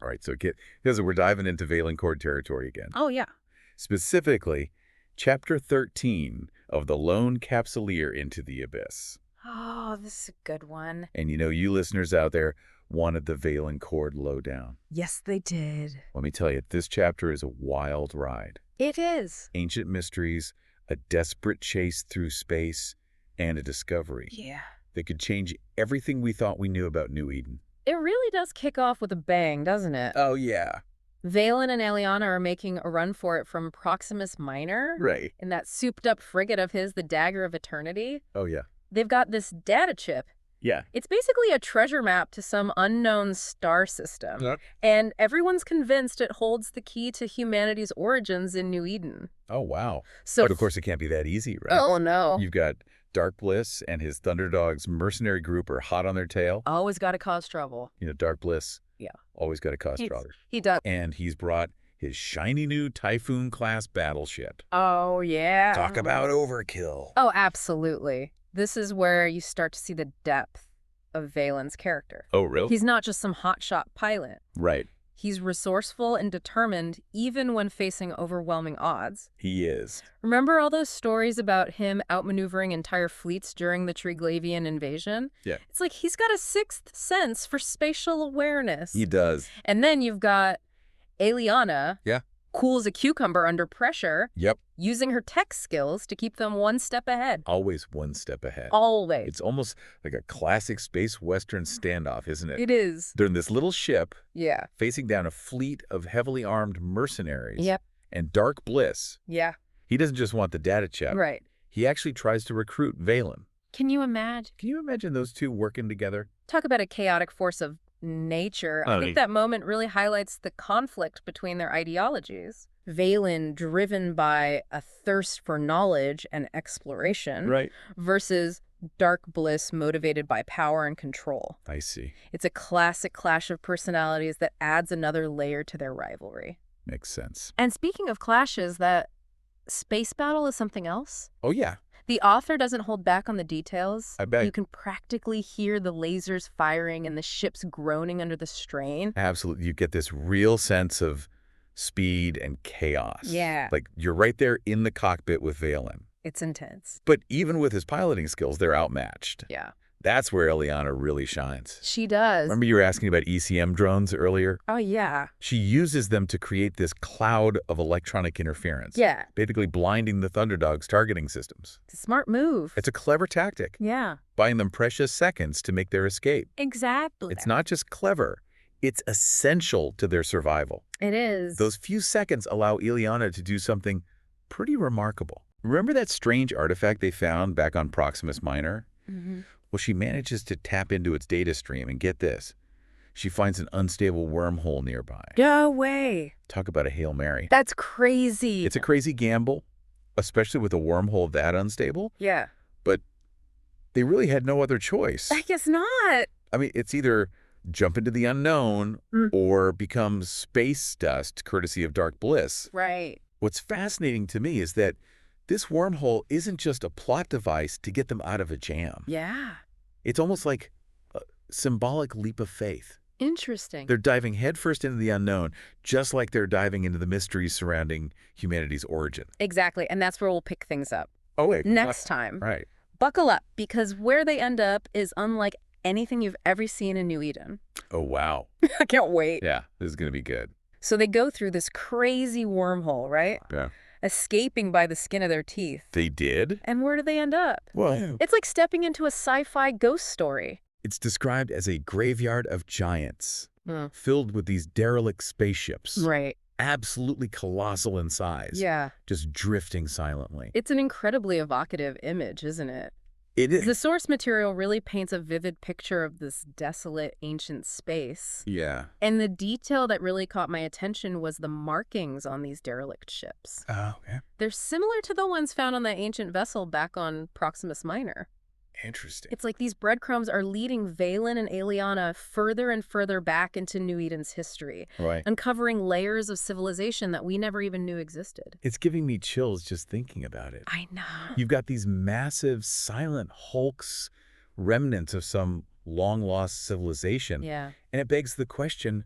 All right, so because we're diving into Vaylin Court territory again. Oh, yeah. Specifically, Chapter 13 of the Lone Capsuleer Into the Abyss. Oh, this is a good one. And you know, you listeners out there wanted the Vaylin Court lowdown. Yes, they did. Let me tell you, this chapter is a wild ride. It is. Ancient mysteries, a desperate chase through space, and a discovery. Yeah. That could change everything we thought we knew about New Eden. It really does kick off with a bang, doesn't it? Oh, yeah. Vaylin and Aeliana are making a run for it from Proximus Minor. Right. In that souped-up frigate of his, the Dagger of Eternity. Oh, yeah. They've got this data chip. Yeah. It's basically a treasure map to some unknown star system. Yep. And everyone's convinced it holds the key to humanity's origins in New Eden. Oh, wow. So, but of course, it can't be that easy, right? Oh, no. You've got Dark Bliss and his Thunderdogs mercenary group are hot on their tail. Always got to cause trouble. You know, Dark Bliss. Yeah. Always got to cause trouble. He does. And he's brought his shiny new Typhoon-class battleship. Oh, yeah. Talk about overkill. Oh, absolutely. This is where you start to see the depth of Vaylin's character. Oh, really? He's not just some hotshot pilot. Right. He's resourceful and determined even when facing overwhelming odds. He is. Remember all those stories about him outmaneuvering entire fleets during the Triglavian invasion? Yeah. It's like he's got a sixth sense for spatial awareness. He does. And then you've got Aeliana. Yeah. Cool as a cucumber under pressure. Yep. Using her tech skills to keep them one step ahead. Always one step ahead. Always. It's almost like a classic space western standoff, isn't it? It is. They're in this little ship. Yeah. Facing down a fleet of heavily armed mercenaries. Yep. And Dark Bliss. Yeah. He doesn't just want the data chip. Right. He actually tries to recruit Vaylin. Can you imagine? Can you imagine those two working together? Talk about a chaotic force of nature. I think that moment really highlights the conflict between their ideologies. Vaylin, driven by a thirst for knowledge and exploration, Right. versus Dark Bliss, motivated by power and control. I see. It's a classic clash of personalities that adds another layer to their rivalry. Makes sense. And speaking of clashes, that space battle is something else. Oh, yeah. The author doesn't hold back on the details. I bet. You can practically hear the lasers firing and the ships groaning under the strain. Absolutely. You get this real sense of speed and chaos. Yeah. Like you're right there in the cockpit with Vaylin. It's intense. But even with his piloting skills, they're outmatched. Yeah. That's where Aeliana really shines. She does. Remember you were asking about ECM drones earlier? Oh, yeah. She uses them to create this cloud of electronic interference. Yeah. Basically blinding the Thunderdogs' targeting systems. It's a smart move. It's a clever tactic. Yeah. Buying them precious seconds to make their escape. Exactly. It's not just clever. It's essential to their survival. It is. Those few seconds allow Aeliana to do something pretty remarkable. Remember that strange artifact they found back on Proximus Minor? Mm-hmm. Well, she manages to tap into its data stream, and get this. She finds an unstable wormhole nearby. No way. Talk about a Hail Mary. That's crazy. It's a crazy gamble, especially with a wormhole that unstable. Yeah. But they really had no other choice. I guess not. I mean, it's either jump into the unknown or become space dust, courtesy of Dark Bliss. Right. What's fascinating to me is that this wormhole isn't just a plot device to get them out of a jam. Yeah. It's almost like a symbolic leap of faith. Interesting. They're diving headfirst into the unknown, just like they're diving into the mysteries surrounding humanity's origin. Exactly. And that's where we'll pick things up. Oh, wait. Next time. Right. Buckle up, because where they end up is unlike anything you've ever seen in New Eden. Oh, wow. I can't wait. Yeah, this is going to be good. So they go through this crazy wormhole, right? Yeah. Escaping by the skin of their teeth. They did? And where do they end up? Well, It's like stepping into a sci-fi ghost story. it's described as a graveyard of giants, Hmm. filled with these derelict spaceships. Right. Absolutely colossal in size. Yeah. Just drifting silently. It's an incredibly evocative image, isn't it? It is. The source material really paints a vivid picture of this desolate, ancient space. Yeah. And the detail that really caught my attention was the markings on these derelict ships. Oh, okay. They're similar to the ones found on that ancient vessel back on Proximus Minor. Interesting. It's like these breadcrumbs are leading Vaylin and Aeliana further and further back into New Eden's history, Right. uncovering layers of civilization that we never even knew existed. It's giving me chills just thinking about it. I know. You've got these massive, silent hulks, remnants of some long-lost civilization. Yeah. And it begs the question,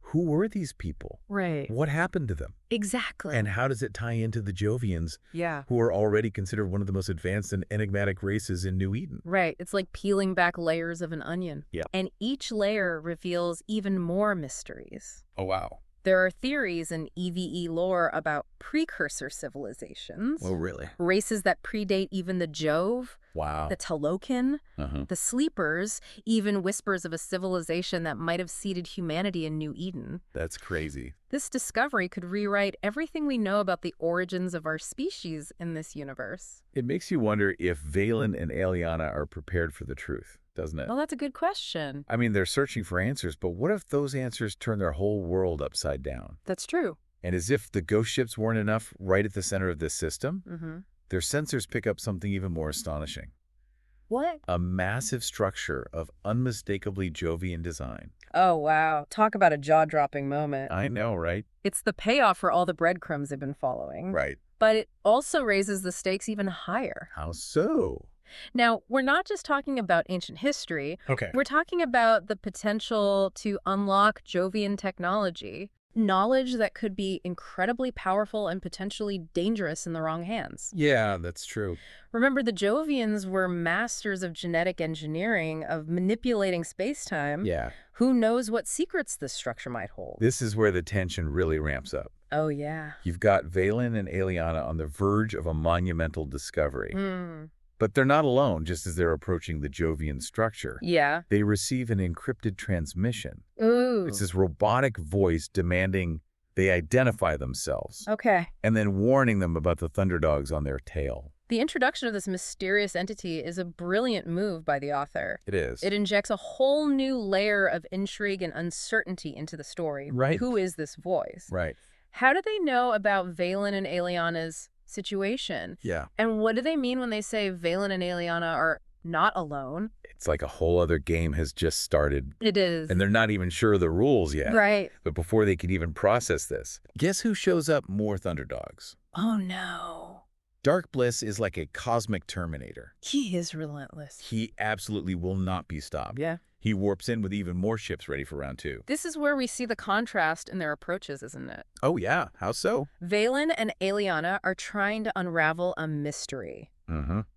Who were these people? Right. What happened to them? Exactly. And how does it tie into the Jovians, yeah. who are already considered one of the most advanced and enigmatic races in New Eden? Right. It's like peeling back layers of an onion. Yeah. And each layer reveals even more mysteries. Oh, wow. There are theories in EVE lore about precursor civilizations. Oh, really? Races that predate even the Jove, Wow. the Talokan, the Sleepers, even whispers of a civilization that might have seeded humanity in New Eden. That's crazy. This discovery could rewrite everything we know about the origins of our species in this universe. It makes you wonder if Vaylin and Aeliana are prepared for the truth, doesn't it? Well, that's a good question. I mean, they're searching for answers, but what if those answers turn their whole world upside down? That's true. And as if the ghost ships weren't enough right at the center of this system, their sensors pick up something even more astonishing. What? A massive structure of unmistakably Jovian design. Oh, wow. Talk about a jaw-dropping moment. I know, right? It's the payoff for all the breadcrumbs they've been following. Right. But it also raises the stakes even higher. How so? Now, we're not just talking about ancient history. Okay. We're talking about the potential to unlock Jovian technology, knowledge that could be incredibly powerful and potentially dangerous in the wrong hands. Yeah, that's true. Remember, the Jovians were masters of genetic engineering, of manipulating space-time. Yeah. Who knows what secrets this structure might hold? This is where the tension really ramps up. Oh, yeah. You've got Vaylin and Aeliana on the verge of a monumental discovery. But they're not alone just as they're approaching the Jovian structure. Yeah. They receive an encrypted transmission. Ooh. It's this robotic voice demanding they identify themselves. Okay. And then warning them about the Thunderdogs on their tail. The introduction of this mysterious entity is a brilliant move by the author. It is. It injects a whole new layer of intrigue and uncertainty into the story. Right. Who is this voice? Right. How do they know about Vaylin and Aeliana's situation? Yeah. And what do they mean when they say Vaylin and Aeliana are not alone? It's like a whole other game has just started. It is. And they're not even sure of the rules yet. Right. But before they can even process this, guess who shows up? More Thunderdogs. Oh, no. Dark Bliss is like a cosmic Terminator. He is relentless. He absolutely will not be stopped. Yeah. He warps in with even more ships ready for round 2. This is where we see the contrast in their approaches, isn't it? Oh, yeah. How so? Vaylin and Aeliana are trying to unravel a mystery.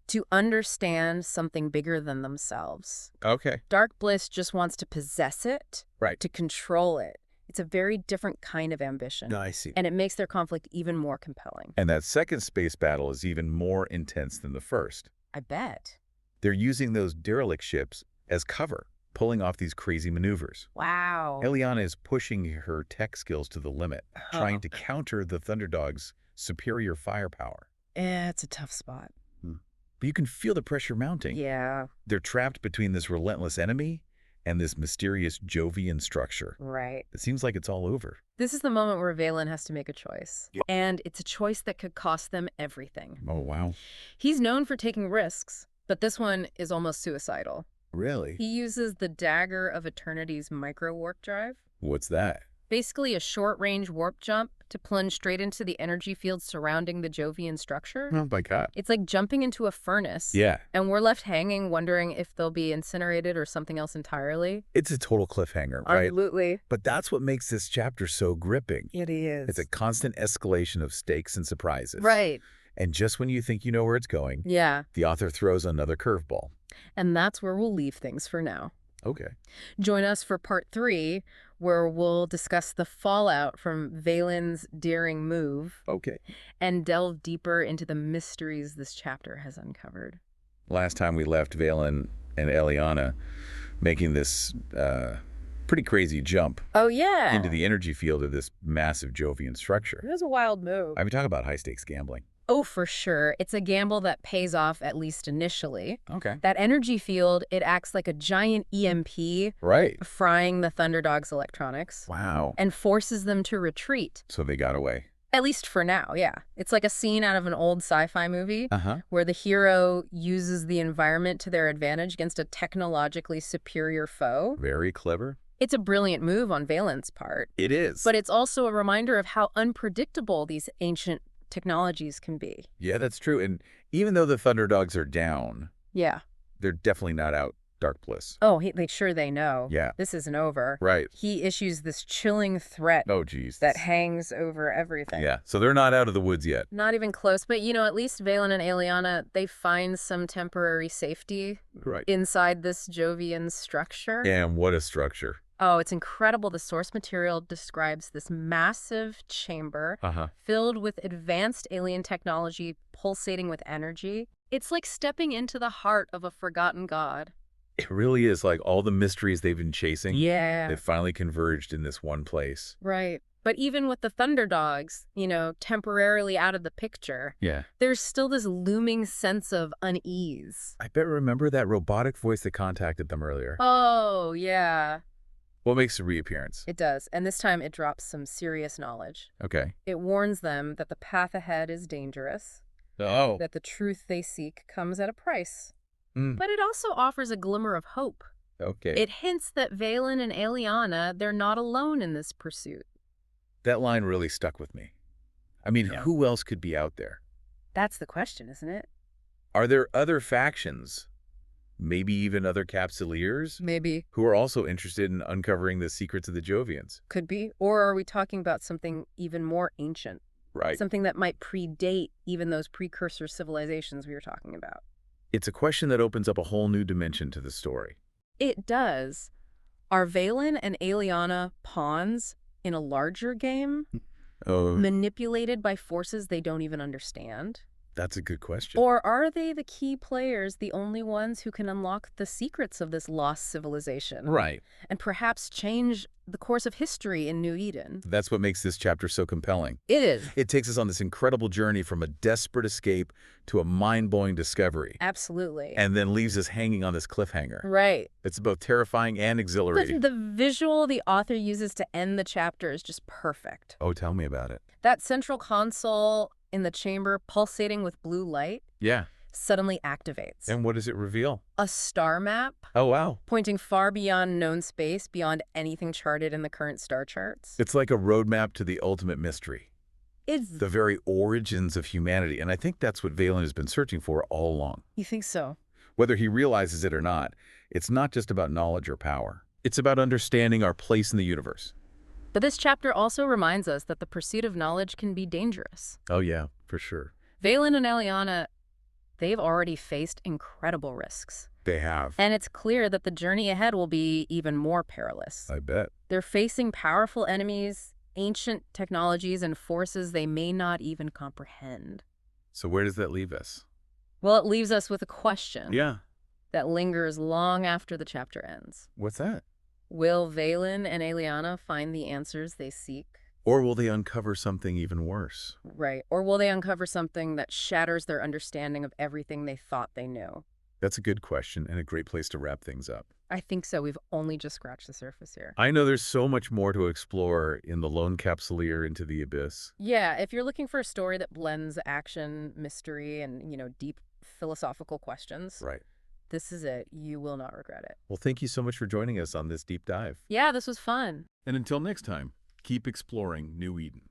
To understand something bigger than themselves. Okay. Dark Bliss just wants to possess it. Right. To control it. It's a very different kind of ambition. I see. And it makes their conflict even more compelling. And that second space battle is even more intense than the first. I bet. They're using those derelict ships as cover, pulling off these crazy maneuvers. Wow. Aeliana is pushing her tech skills to the limit, trying to counter the Thunderdogs' superior firepower. It's a tough spot. But you can feel the pressure mounting. Yeah. They're trapped between this relentless enemy and this mysterious Jovian structure. Right. It seems like it's all over. This is the moment where Vaylin has to make a choice. Yeah. And it's a choice that could cost them everything. Oh, wow. He's known for taking risks, but this one is almost suicidal. Really? He uses the Dagger of Eternity's micro-warp drive. What's that? Basically a short-range warp jump to plunge straight into the energy field surrounding the Jovian structure. Oh, my God. It's like jumping into a furnace. Yeah. And we're left hanging, wondering if they'll be incinerated or something else entirely. It's a total cliffhanger, right? Absolutely. But that's what makes this chapter so gripping. It is. It's a constant escalation of stakes and surprises. Right. And just when you think you know where it's going, yeah, the author throws another curveball. And that's where we'll leave things for now. Okay. Join us for part 3, where we'll discuss the fallout from Vaylin's daring move. Okay. And delve deeper into the mysteries this chapter has uncovered. Last time we left Vaylin and Aeliana making this pretty crazy jump. Oh, yeah. Into the energy field of this massive Jovian structure. It was a wild move. I mean, talk about high-stakes gambling. Oh, for sure. It's a gamble that pays off, at least initially. Okay. That energy field, it acts like a giant EMP. Right. Frying the Thunderdogs' electronics. Wow. And forces them to retreat. So they got away. At least for now, yeah. It's like a scene out of an old sci-fi movie where the hero uses the environment to their advantage against a technologically superior foe. Very clever. It's a brilliant move on Vaylin's part. It is. But it's also a reminder of how unpredictable these ancient technologies can be. Yeah, that's true. And even though the Thunderdogs are down, yeah, they're definitely not out Dark Bliss. Oh, they know. Yeah. This isn't over. Right. He issues this chilling threat Oh, geez. that hangs over everything. Yeah, so they're not out of the woods yet. Not even close. But, at least Vaylin and Aeliana, they find some temporary safety inside this Jovian structure. And what a structure. Oh, it's incredible. The source material describes this massive chamber filled with advanced alien technology pulsating with energy. It's like stepping into the heart of a forgotten god. It really is like all the mysteries they've been chasing. Yeah. They've finally converged in this one place. Right. But even with the Thunderdogs, temporarily out of the picture, there's still this looming sense of unease. I bet remember that robotic voice that contacted them earlier. Oh, yeah. What makes a reappearance? It does. And this time it drops some serious knowledge. Okay. It warns them that the path ahead is dangerous. Oh. That the truth they seek comes at a price. But it also offers a glimmer of hope. Okay. It hints that Vaylin and Aeliana, they're not alone in this pursuit. That line really stuck with me. I mean, who else could be out there? That's the question, isn't it? Are there other factions, maybe even other Capsuleers? Maybe. Who are also interested in uncovering the secrets of the Jovians? Could be. Or are we talking about something even more ancient? Right. Something that might predate even those precursor civilizations we were talking about. It's a question that opens up a whole new dimension to the story. It does. Are Vaylin and Aeliana pawns in a larger game? Manipulated by forces they don't even understand? That's a good question. Or are they the key players, the only ones who can unlock the secrets of this lost civilization? Right. And perhaps change the course of history in New Eden. That's what makes this chapter so compelling. It is. It takes us on this incredible journey from a desperate escape to a mind-blowing discovery. Absolutely. And then leaves us hanging on this cliffhanger. Right. It's both terrifying and exhilarating. But the visual the author uses to end the chapter is just perfect. Oh, tell me about it. That central console in the chamber pulsating with blue light suddenly activates. And what does it reveal? A star map. Oh, wow. Pointing far beyond known space, beyond anything charted in the current star charts. It's like a roadmap to the ultimate mystery. It's the very origins of humanity. And I think that's what Vaylin has been searching for all along. You think so? Whether he realizes it or not, it's not just about knowledge or power. It's about understanding our place in the universe. But this chapter also reminds us that the pursuit of knowledge can be dangerous. Oh, yeah, for sure. Vaylin and Aeliana, they've already faced incredible risks. They have. And it's clear that the journey ahead will be even more perilous. I bet. They're facing powerful enemies, ancient technologies, and forces they may not even comprehend. So where does that leave us? Well, it leaves us with a question. Yeah. That lingers long after the chapter ends. What's that? Will Vaylin and Aeliana find the answers they seek? Or will they uncover something even worse? Right. Or will they uncover something that shatters their understanding of everything they thought they knew? That's a good question and a great place to wrap things up. I think so. We've only just scratched the surface here. I know there's so much more to explore in the Lone Capsuleer Into the Abyss. Yeah, if you're looking for a story that blends action, mystery, and, deep philosophical questions. Right. This is it. You will not regret it. Well, thank you so much for joining us on this deep dive. Yeah, this was fun. And until next time, keep exploring New Eden.